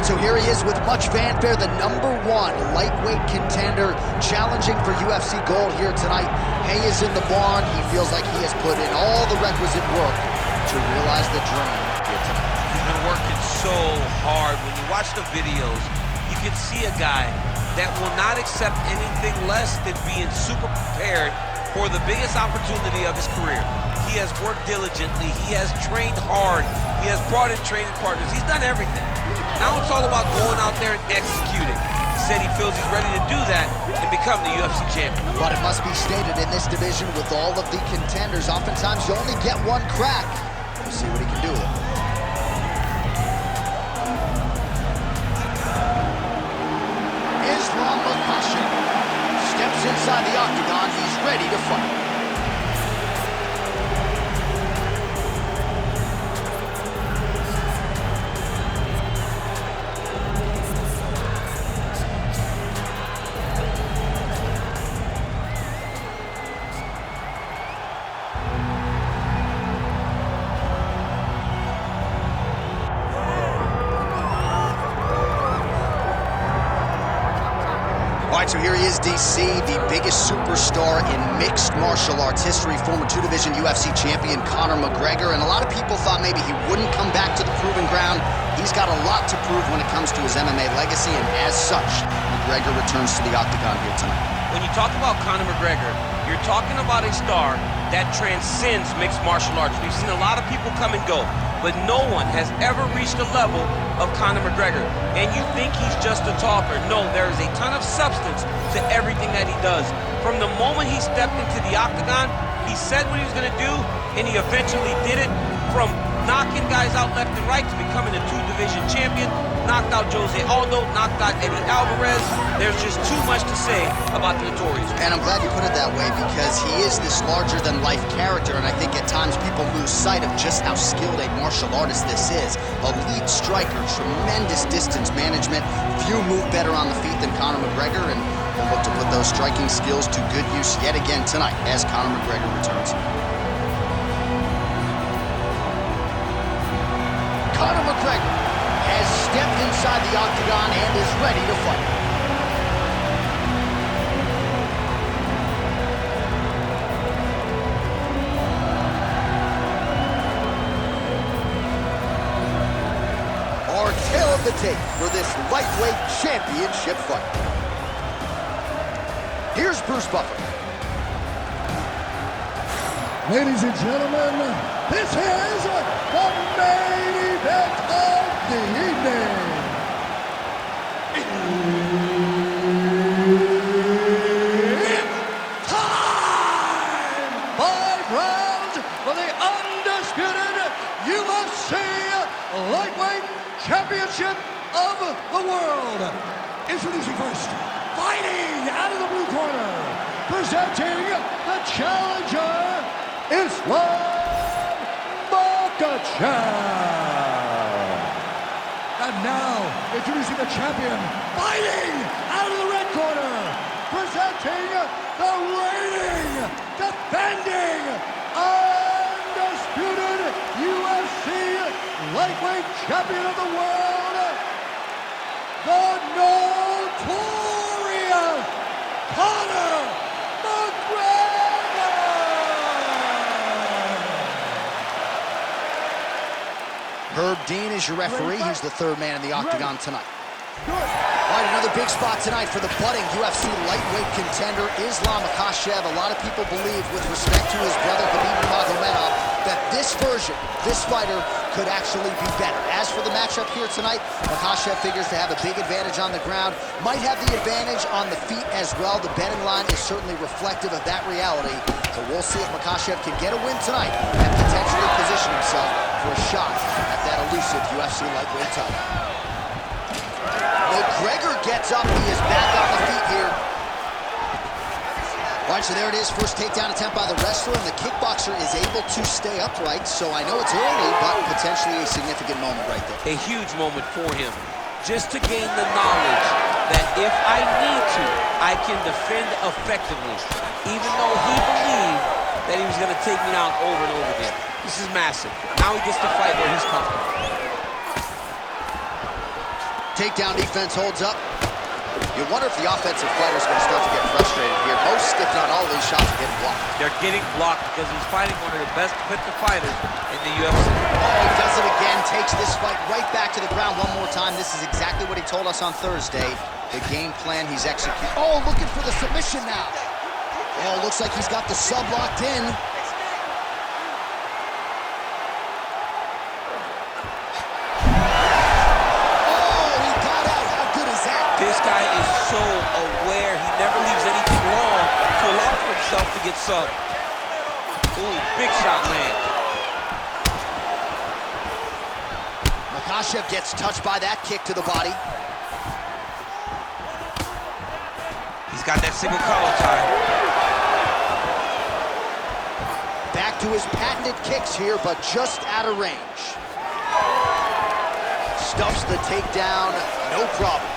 So here he is with much fanfare, the #1 lightweight contender, challenging for UFC gold here tonight. Hay is in the barn. He feels like he has put in all the requisite work to realize the dream here tonight. He's been working so hard. When you watch the videos, you can see a guy that will not accept anything less than being super prepared for the biggest opportunity of his career. He has worked diligently. He has trained hard. He has brought in training partners. He's done everything. Now it's all about going out there and executing. He said he feels he's ready to do that and become the UFC champion. But it must be stated, in this division with all of the contenders, oftentimes you only get one crack. We'll see what he can do with it. Islam Makhachev steps inside the octagon. He's ready to fight. All right, so here he is, DC, the biggest superstar in mixed martial arts history, former two-division UFC champion Conor McGregor, and a lot of people thought maybe he wouldn't come back to the proving ground. He's got a lot to prove when it comes to his MMA legacy, and as such, McGregor returns to the octagon here tonight. When you talk about Conor McGregor, you're talking about a star that transcends mixed martial arts. We've seen a lot of people come and go, but no one has ever reached the level of Conor McGregor. And you think he's just a talker. No, there is a ton of substance to everything that he does. From the moment he stepped into the octagon, he said what he was going to do, and he eventually did it. From knocking guys out left and right to becoming a two-division champion, knocked out Jose Aldo, knocked out Eddie Alvarez. There's just too much to say about the Notorious. And I'm glad you put it that way, because he is this larger-than-life character, and I think at times people lose sight of just how skilled a martial artist this is. Elite striker, tremendous distance management. Few move better on the feet than Conor McGregor, and we'll look to put those striking skills to good use yet again tonight as Conor McGregor returns. Conor McGregor has stepped inside the octagon and is ready to fight. Our tail of the tape for this lightweight championship fight. Here's Bruce Buffer. Ladies and gentlemen, this is the main event of the evening. It's time! 5 rounds for the undisputed UFC Lightweight Championship of the World. Introducing first, fighting out of the blue corner, presenting the challenger, Islam Makhachev. And now, introducing the champion, fighting out of the red corner, presenting the reigning, defending, undisputed UFC lightweight champion of the world, the Notorious Conor McGregor. Herb Dean is your referee. He's the third man in the octagon tonight. All right, another big spot tonight for the budding UFC lightweight contender, Islam Makhachev. A lot of people believe, with respect to his brother Khabib Nurmagomedov, that this version, this fighter, could actually be better. As for the matchup here tonight, Makhachev figures to have a big advantage on the ground, might have the advantage on the feet as well. The betting line is certainly reflective of that reality. So we'll see if Makhachev can get a win tonight and potentially position himself for a shot at that elusive UFC lightweight title. McGregor gets up. He is back on the feet here. All right, so there it is. First takedown attempt by the wrestler, and the kickboxer is able to stay upright. So I know it's early, but potentially a significant moment right there. A huge moment for him. Just to gain the knowledge that if I need to, I can defend effectively. Even though he believed that he was going to take me down over and over again. This is massive. Now he gets to fight where he's comfortable. Takedown defense holds up. You wonder if the offensive fighter is going to start to get frustrated here. Most, if not all, of these shots are getting blocked. They're getting blocked because he's fighting one of the best defensive fighters in the UFC. Oh, he does it again, takes this fight right back to the ground one more time. This is exactly what he told us on Thursday. The game plan he's executing. Oh, looking for the submission now. Oh, looks like he's got the sub locked in. This guy is so aware. He never leaves anything long to allow for himself to get subbed. Ooh, big shot land. Makhachev gets touched by that kick to the body. He's got that single collar tie. Back to his patented kicks here, but just out of range. Stuffs the takedown, no problem.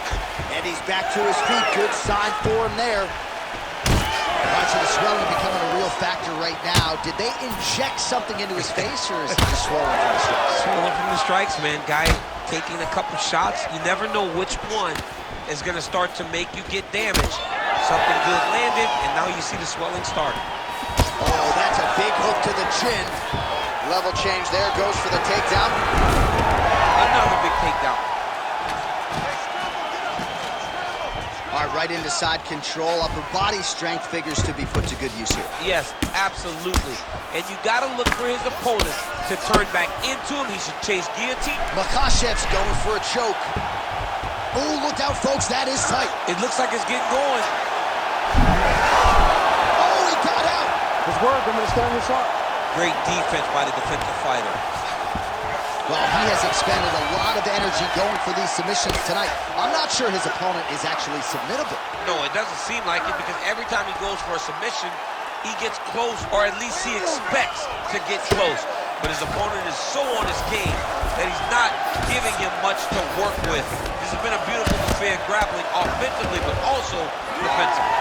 And he's back to his feet. Good sign for him there. Watching the swelling becoming a real factor right now. Did they inject something into his face, or is he just swollen from the strikes? Swollen from the strikes, man. Guy taking a couple shots. You never know which one is going to start to make you get damaged. Something good landed, and now you see the swelling starting. Oh, that's a big hook to the chin. Level change there. Goes for the takedown. Another big takedown. All right, right into side control. Upper body strength figures to be put to good use here. Yes, absolutely. And you got to look for his opponent to turn back into him. He should chase guillotine. Makhachev's going for a choke. Oh, look out, folks. That is tight. It looks like it's getting going. Oh, he got out. His word, I'm going to stand this up. Great defense by the defensive fighter. Well, he has expended a lot of energy going for these submissions tonight. I'm not sure his opponent is actually submittable. No, it doesn't seem like it, because every time he goes for a submission, he gets close, or at least he expects to get close. But his opponent is so on his game that he's not giving him much to work with. This has been a beautiful affair grappling offensively, but also defensively.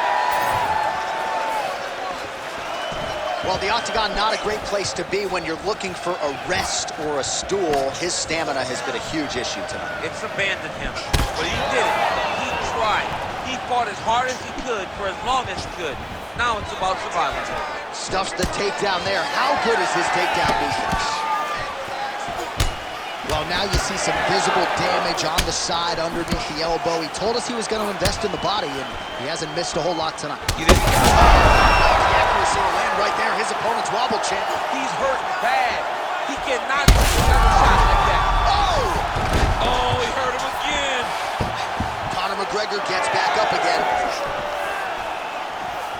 Well, the Octagon, not a great place to be when you're looking for a rest or a stool. His stamina has been a huge issue tonight. It's abandoned him, but he did it. He tried. He fought as hard as he could for as long as he could. Now it's about survival. Stuffs the takedown there. How good is his takedown defense? Well, now you see some visible damage on the side underneath the elbow. He told us he was going to invest in the body, and he hasn't missed a whole lot tonight. You didn't. The accuracy will land right there. His opponent's wobble chin. He's hurt bad. He cannot take another shot like that. Oh! Oh, he hurt him again. Conor McGregor gets back up again.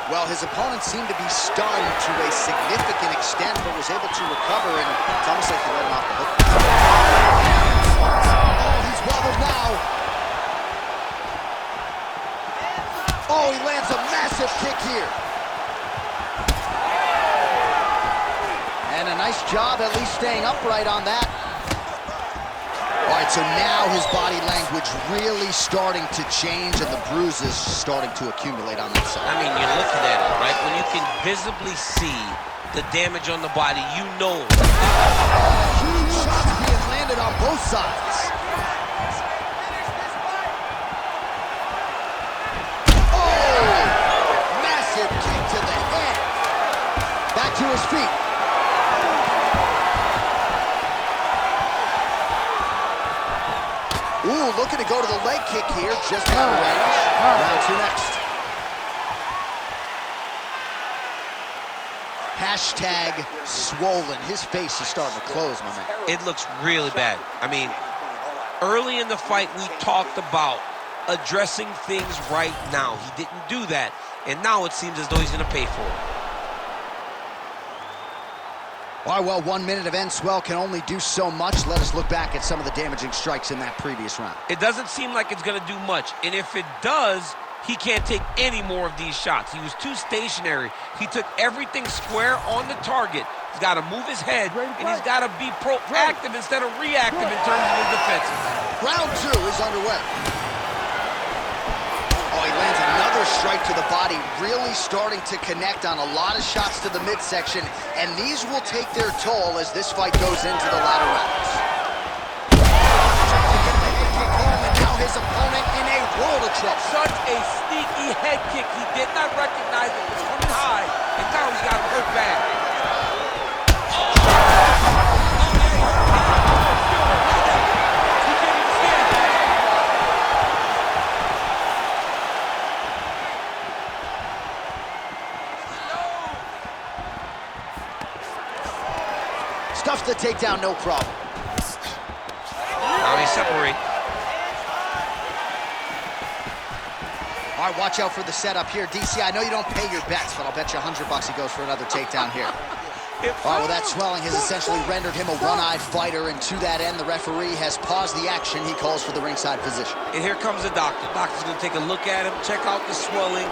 Well, his opponent seemed to be stunned to a significant extent, but was able to recover, and it's almost like he let him off the hook. Oh, he's wobbled now. Oh, he lands a massive kick here. And a nice job at least staying upright on that. All right, so now his body language really starting to change, and the bruises starting to accumulate on that side. I mean, you're looking at it, right? When you can visibly see the damage on the body, you know. Huge shots being landed on both sides. Oh! Massive kick to the head. Back to his feet. Ooh, looking to go to the leg kick here, just out of range. Round two next. Hashtag swollen. His face is starting to close, my man. It looks really bad. I mean, early in the fight, we talked about addressing things right now. He didn't do that, and now it seems as though he's going to pay for it. All right, well, 1 minute of end swell can only do so much. Let us look back at some of the damaging strikes in that previous round. It doesn't seem like it's going to do much, and if it does, he can't take any more of these shots. He was too stationary. He took everything square on the target. He's got to move his head, and he's got to be proactive instead of reactive in terms of his defense. Round two is underway. Oh, he lands another strike to the body, really starting to connect on a lot of shots to the midsection, and these will take their toll as this fight goes into the latter rounds. Trying to get the head kick home, and now his world of trouble. Such a sneaky head kick. He did not recognize it was coming high, and now he's got him hurt bad. Stuffs the takedown, no problem. Now they separate. All right, watch out for the setup here. DC, I know you don't pay your bets, but I'll bet you $100 he goes for another takedown here. All right, well, that swelling has essentially rendered him a one-eyed fighter, and to that end, the referee has paused the action. He calls for the ringside physician. And here comes the doctor. The doctor's going to take a look at him, check out the swelling,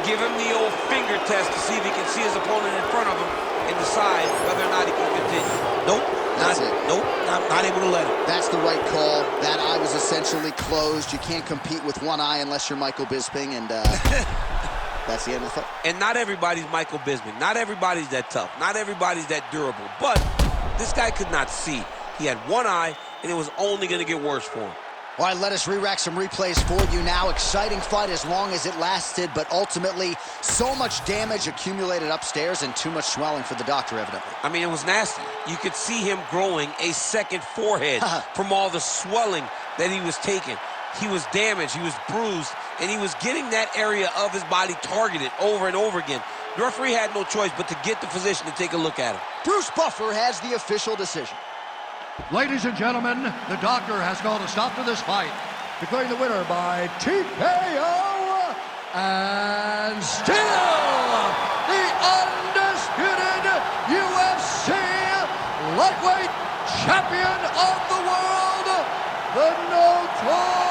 give him the old finger test to see if he can see his opponent in front of him and decide whether or not he can continue. Nope. That's it. Nope, not able to let him. That's the right call. That eye was essentially closed. You can't compete with one eye unless you're Michael Bisping, and that's the end of the fight. And not everybody's Michael Bisping. Not everybody's that tough. Not everybody's that durable. But this guy could not see. He had one eye, and it was only going to get worse for him. All right, let us re-rack some replays for you now. Exciting fight as long as it lasted, but ultimately so much damage accumulated upstairs and too much swelling for the doctor, evidently. I mean, it was nasty. You could see him growing a second forehead from all the swelling that he was taking. He was damaged, he was bruised, and he was getting that area of his body targeted over and over again. The referee had no choice but to get the physician to take a look at him. Bruce Buffer has the official decision. Ladies and gentlemen, the doctor has called a stop to this fight, declaring the winner by TKO, and still the undisputed UFC lightweight champion of the world, the notorious